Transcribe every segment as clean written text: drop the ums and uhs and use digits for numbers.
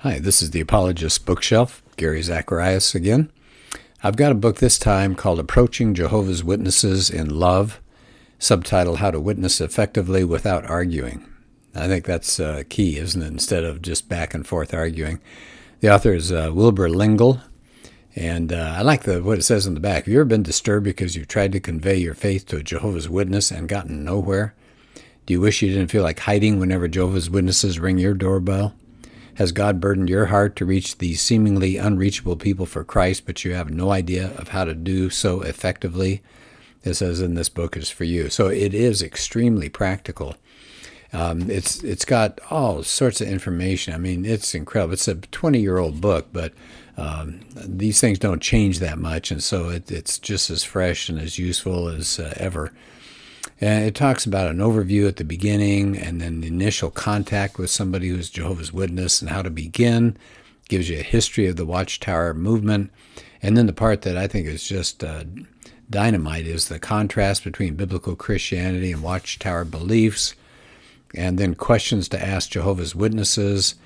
Hi, this is the Apologist bookshelf, Gary Zacharias again. I've got a book this time called Approaching Jehovah's Witnesses in Love, subtitled How to Witness Effectively Without Arguing. I think that's key, isn't it, instead of just back and forth arguing. The author is Wilbur Lingle, and I like what it says in the back. Have you ever been disturbed because you've tried to convey your faith to a Jehovah's Witness and gotten nowhere? Do you wish you didn't feel like hiding whenever Jehovah's Witnesses ring your doorbell? Has God burdened your heart to reach these seemingly unreachable people for Christ, but you have no idea of how to do so effectively? It says in this book is for you. So it is extremely practical. It's got all sorts of information. I mean, it's incredible. It's a 20-year-old book, but these things don't change that much, and so it's just as fresh and as useful as ever. And it talks about an overview at the beginning and then the initial contact with somebody who's Jehovah's Witness and how to begin. Gives you a history of the Watchtower movement. And then the part that I think is just dynamite is the contrast between biblical Christianity and Watchtower beliefs. And then questions to ask Jehovah's Witnesses,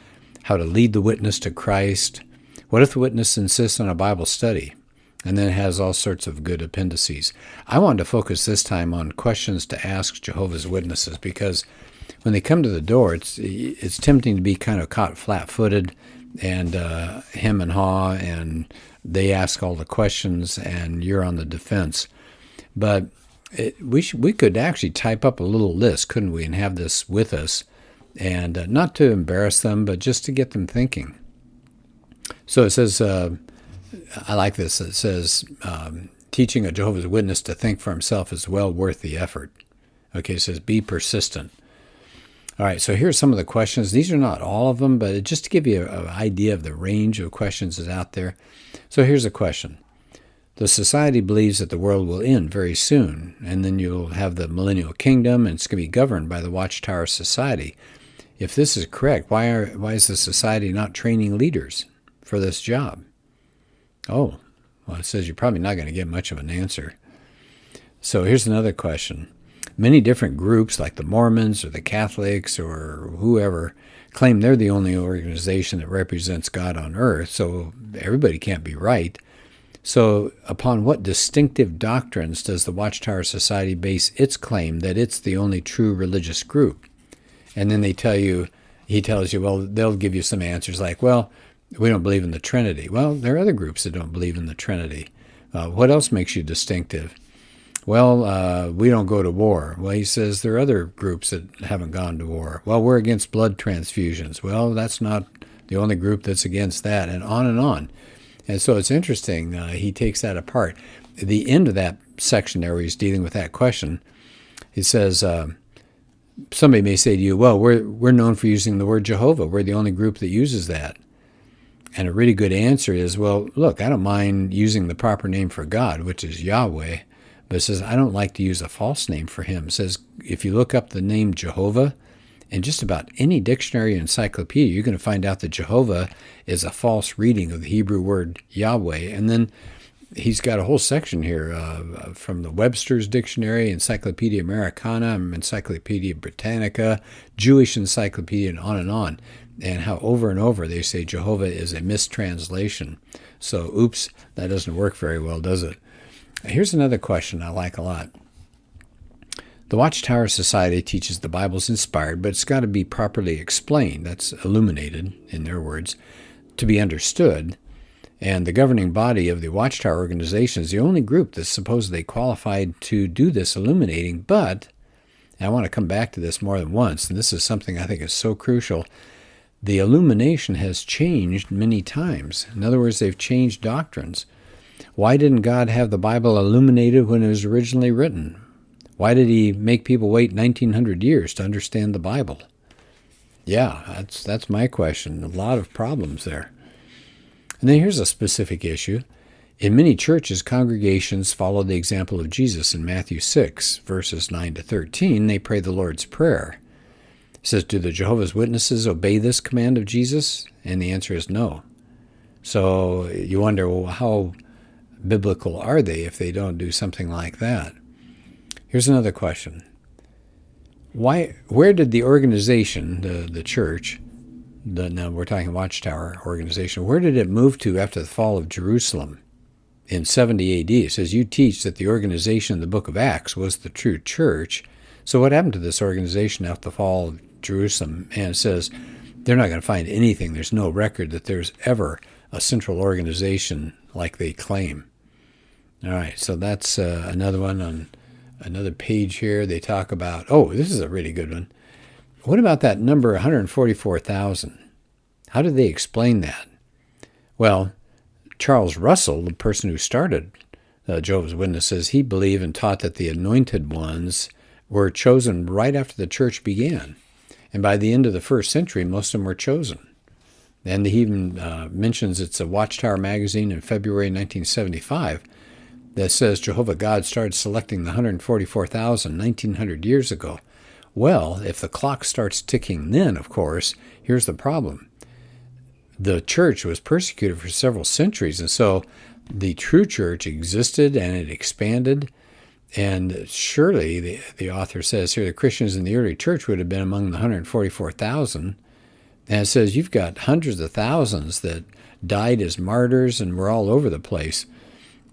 how to lead the witness to Christ. What if the witness insists on a Bible study? And then it has all sorts of good appendices. I wanted to focus this time on questions to ask Jehovah's Witnesses because when they come to the door, it's tempting to be kind of caught flat-footed and hem and haw, and they ask all the questions and you're on the defense. But we could actually type up a little list, couldn't we, and have this with us, and not to embarrass them, but just to get them thinking. So it says... I like this. It says, teaching a Jehovah's Witness to think for himself is well worth the effort. Okay, it says, be persistent. All right, so here's some of the questions. These are not all of them, but just to give you an idea of the range of questions that's out there. So here's a question. The society believes that the world will end very soon, and then you'll have the millennial kingdom, and it's going to be governed by the Watchtower Society. If this is correct, why is the society not training leaders for this job? Oh, well, it says you're probably not going to get much of an answer. So here's another question. Many different groups, like the Mormons or the Catholics or whoever, claim they're the only organization that represents God on earth, so everybody can't be right. So upon what distinctive doctrines does the Watchtower Society base its claim that it's the only true religious group? And then he tells you, well, they'll give you some answers like, well, we don't believe in the Trinity. Well, there are other groups that don't believe in the Trinity. What else makes you distinctive? Well, we don't go to war. Well, he says there are other groups that haven't gone to war. Well, we're against blood transfusions. Well, that's not the only group that's against that, and on and on. And so it's interesting. He takes that apart. At the end of that section there where he's dealing with that question, he says, somebody may say to you, well, we're known for using the word Jehovah. We're the only group that uses that. And a really good answer is, well, look, I don't mind using the proper name for God, which is Yahweh, but it says I don't like to use a false name for him. It says if you look up the name Jehovah in just about any dictionary or encyclopedia, you're going to find out that Jehovah is a false reading of the Hebrew word Yahweh. And then he's got a whole section here from the Webster's Dictionary, Encyclopedia Americana, Encyclopedia Britannica, Jewish Encyclopedia, and on, and how over and over they say Jehovah is a mistranslation. So, oops, that doesn't work very well, does it? Here's another question I like a lot. The Watchtower Society teaches the Bible's inspired, but it's got to be properly explained, that's illuminated, in their words, to be understood. And the governing body of the Watchtower organization is the only group that's supposedly qualified to do this illuminating, but, and I want to come back to this more than once, and this is something I think is so crucial, the illumination has changed many times. In other words, they've changed doctrines. Why didn't God have the Bible illuminated when it was originally written? Why did he make people wait 1900 years to understand the Bible? Yeah, that's my question. A lot of problems there. And then here's a specific issue. In many churches, congregations follow the example of Jesus in Matthew 6, verses 9 to 13. They pray the Lord's Prayer. It says, do the Jehovah's Witnesses obey this command of Jesus? And the answer is no. So you wonder, well, how biblical are they if they don't do something like that? Here's another question. Where did the organization, the church, Now we're talking Watchtower organization. Where did it move to after the fall of Jerusalem in 70 AD? It says, you teach that the organization in the book of Acts was the true church. So what happened to this organization after the fall of Jerusalem? And it says they're not going to find anything. There's no record that there's ever a central organization like they claim. All right, so that's another one on another page here. They talk about, oh, this is a really good one. What about that number 144,000? How did they explain that? Well, Charles Russell, the person who started Jehovah's Witnesses, he believed and taught that the anointed ones were chosen right after the church began. And by the end of the first century, most of them were chosen. And he even mentions it's a Watchtower magazine in February 1975 that says Jehovah God started selecting the 144,000 1,900 years ago. Well, if the clock starts ticking then, of course, here's the problem. The church was persecuted for several centuries, and so the true church existed and it expanded. And surely, the author says here, the Christians in the early church would have been among the 144,000. And it says you've got hundreds of thousands that died as martyrs and were all over the place.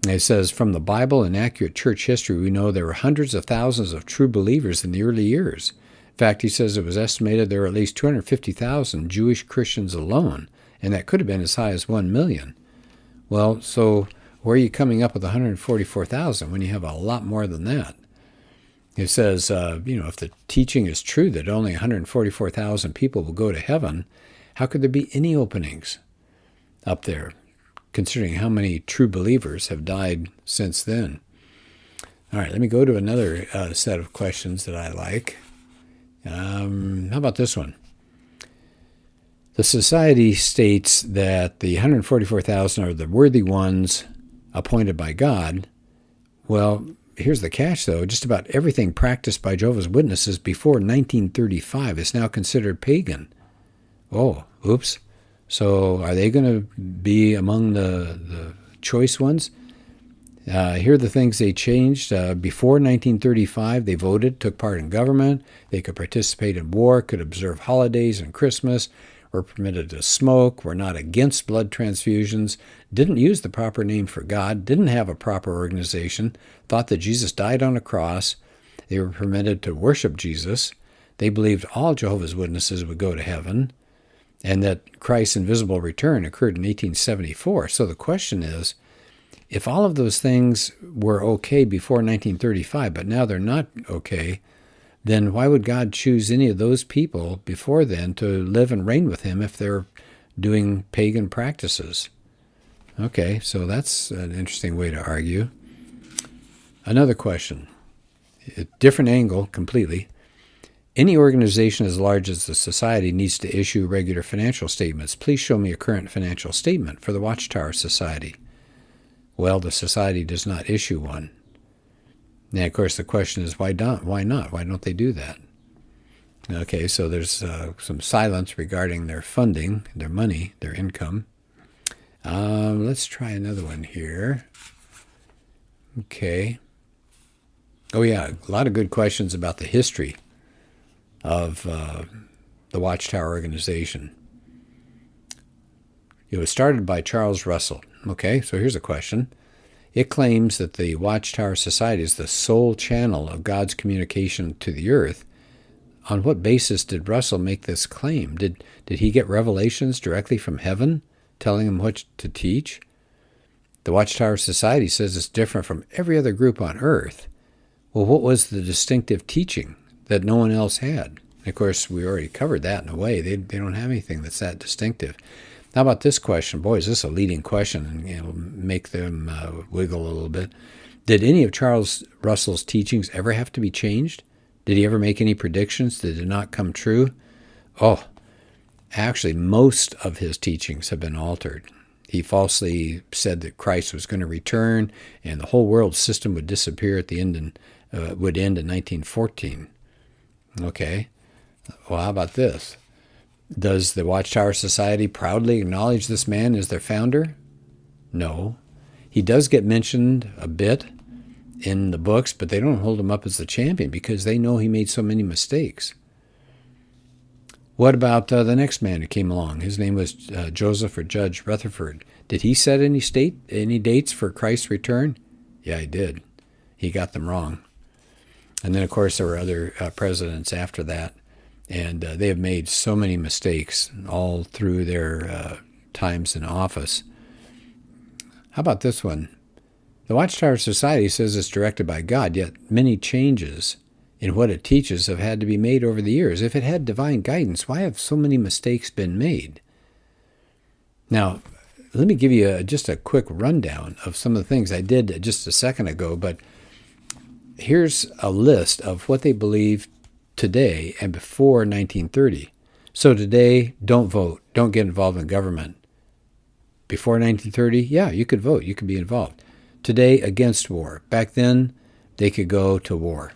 And it says, from the Bible and accurate church history, we know there were hundreds of thousands of true believers in the early years. In fact, he says it was estimated there were at least 250,000 Jewish Christians alone, and that could have been as high as 1 million. Well, so where are you coming up with 144,000 when you have a lot more than that? It says, if the teaching is true that only 144,000 people will go to heaven, how could there be any openings up there, considering how many true believers have died since then? All right, let me go to another set of questions that I like. How about this one? The society states that the 144,000 are the worthy ones appointed by God. Well, here's the catch, though. Just about everything practiced by Jehovah's Witnesses before 1935 is now considered pagan. Oh, oops. So are they going to be among the choice ones? Here are the things they changed. Before 1935, they voted, took part in government. They could participate in war, could observe holidays and Christmas, were permitted to smoke, were not against blood transfusions, didn't use the proper name for God, didn't have a proper organization, thought that Jesus died on a cross. They were permitted to worship Jesus. They believed all Jehovah's Witnesses would go to heaven, and that Christ's invisible return occurred in 1874. So the question is, if all of those things were okay before 1935, but now they're not okay, then why would God choose any of those people before then to live and reign with him if they're doing pagan practices? Okay, so that's an interesting way to argue. Another question, a different angle completely. Any organization as large as the Society needs to issue regular financial statements. Please show me a current financial statement for the Watchtower Society. Well, the Society does not issue one. Now, of course, the question is, why not? Why don't they do that? Okay, so there's some silence regarding their funding, their money, their income. Let's try another one here. Okay. Oh, yeah, a lot of good questions about the history of the Watchtower organization. It was started by Charles Russell. Okay, so here's a question. It claims that the Watchtower Society is the sole channel of God's communication to the earth. On what basis did Russell make this claim? Did he get revelations directly from heaven telling him what to teach? The Watchtower Society says it's different from every other group on earth. Well, what was the distinctive teaching that no one else had? Of course, we already covered that in a way. They don't have anything that's that distinctive. How about this question? Boy, is this a leading question, and it'll make them wiggle a little bit. Did any of Charles Russell's teachings ever have to be changed? Did he ever make any predictions that did not come true? Oh, actually, most of his teachings have been altered. He falsely said that Christ was going to return and the whole world system would disappear at the end would end in 1914. Okay, well, how about this? Does the Watchtower Society proudly acknowledge this man as their founder? No. He does get mentioned a bit in the books, but they don't hold him up as the champion because they know he made so many mistakes. What about the next man who came along? His name was Joseph or Judge Rutherford. Did he set any dates for Christ's return? Yeah, he did. He got them wrong. And then, of course, there were other presidents after that. And they have made so many mistakes all through their times in office. How about this one? The Watchtower Society says it's directed by God, yet many changes in what it teaches have had to be made over the years. If it had divine guidance, why have so many mistakes been made? Now, let me give you just a quick rundown of some of the things I did just a second ago, but here's a list of what they believe today and before 1930. So today, don't vote. Don't get involved in government. Before 1930, yeah, you could vote. You could be involved. Today, against war. Back then, they could go to war.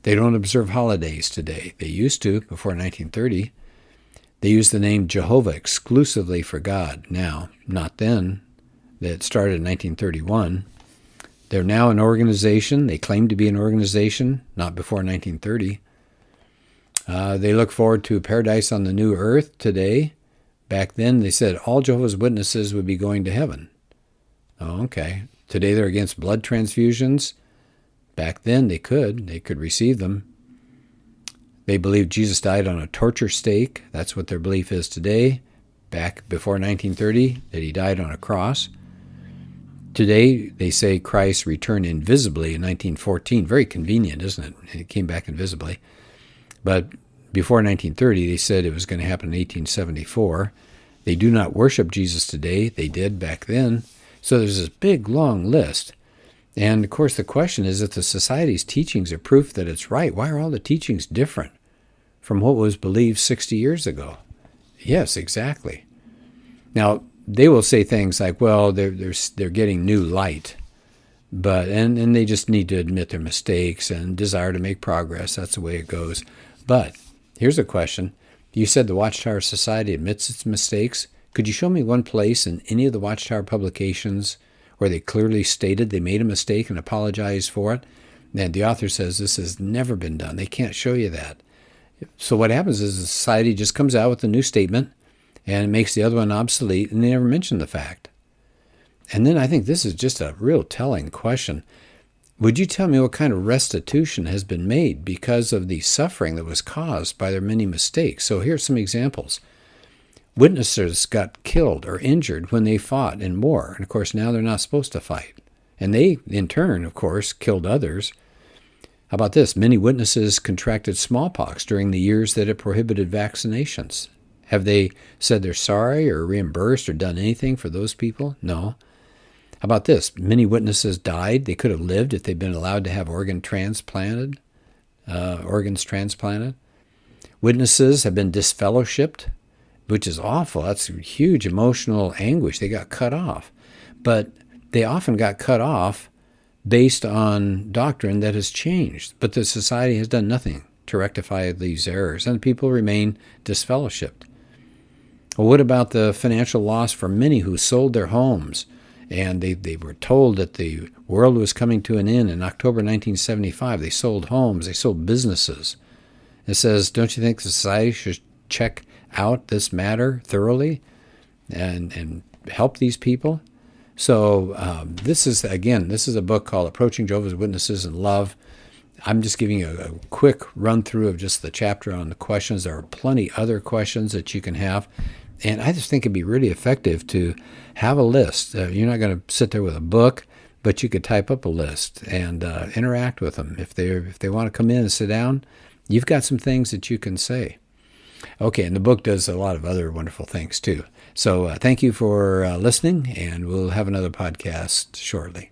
They don't observe holidays today. They used to before 1930. They use the name Jehovah exclusively for God now, not then. That started in 1931. They're now an organization. They claim to be an organization, not before 1930. They look forward to paradise on the new earth today. Back then, they said all Jehovah's Witnesses would be going to heaven. Oh, okay. Today, they're against blood transfusions. Back then, they could receive them. They believe Jesus died on a torture stake. That's what their belief is today. Back before 1930, that he died on a cross. Today, they say Christ returned invisibly in 1914. Very convenient, isn't it? He came back invisibly. But before 1930, they said it was going to happen in 1874. They do not worship Jesus today. They did back then. So there's this big, long list. And, of course, the question is, if the Society's teachings are proof that it's right, why are all the teachings different from what was believed 60 years ago? Yes, exactly. Now, they will say things like, well, they're getting new light, but and they just need to admit their mistakes and desire to make progress. That's the way it goes. But here's a question. You said the Watchtower Society admits its mistakes. Could you show me one place in any of the Watchtower publications where they clearly stated they made a mistake and apologized for it? And the author says this has never been done. They can't show you that. So what happens is the Society just comes out with a new statement and makes the other one obsolete, and they never mention the fact. And then I think this is just a real telling question. Would you tell me what kind of restitution has been made because of the suffering that was caused by their many mistakes? So here's some examples. Witnesses got killed or injured when they fought in war. And, of course, now they're not supposed to fight. And they, in turn, of course, killed others. How about this? Many witnesses contracted smallpox during the years that it prohibited vaccinations. Have they said they're sorry or reimbursed or done anything for those people? No. How about this? Many witnesses died. They could have lived if they'd been allowed to have organs transplanted. Witnesses have been disfellowshipped, which is awful. That's huge emotional anguish. They got cut off. But they often got cut off based on doctrine that has changed. But the Society has done nothing to rectify these errors, and people remain disfellowshipped. Well, what about the financial loss for many who sold their homes? And they were told that the world was coming to an end in October 1975. They sold homes. They sold businesses. It says, don't you think the Society should check out this matter thoroughly and help these people? So this is a book called Approaching Jehovah's Witnesses in Love. I'm just giving you a quick run through of just the chapter on the questions. There are plenty other questions that you can have. And I just think it'd be really effective to have a list. You're not going to sit there with a book, but you could type up a list and interact with them. If they want to come in and sit down, you've got some things that you can say. Okay, and the book does a lot of other wonderful things too. So thank you for listening, and we'll have another podcast shortly.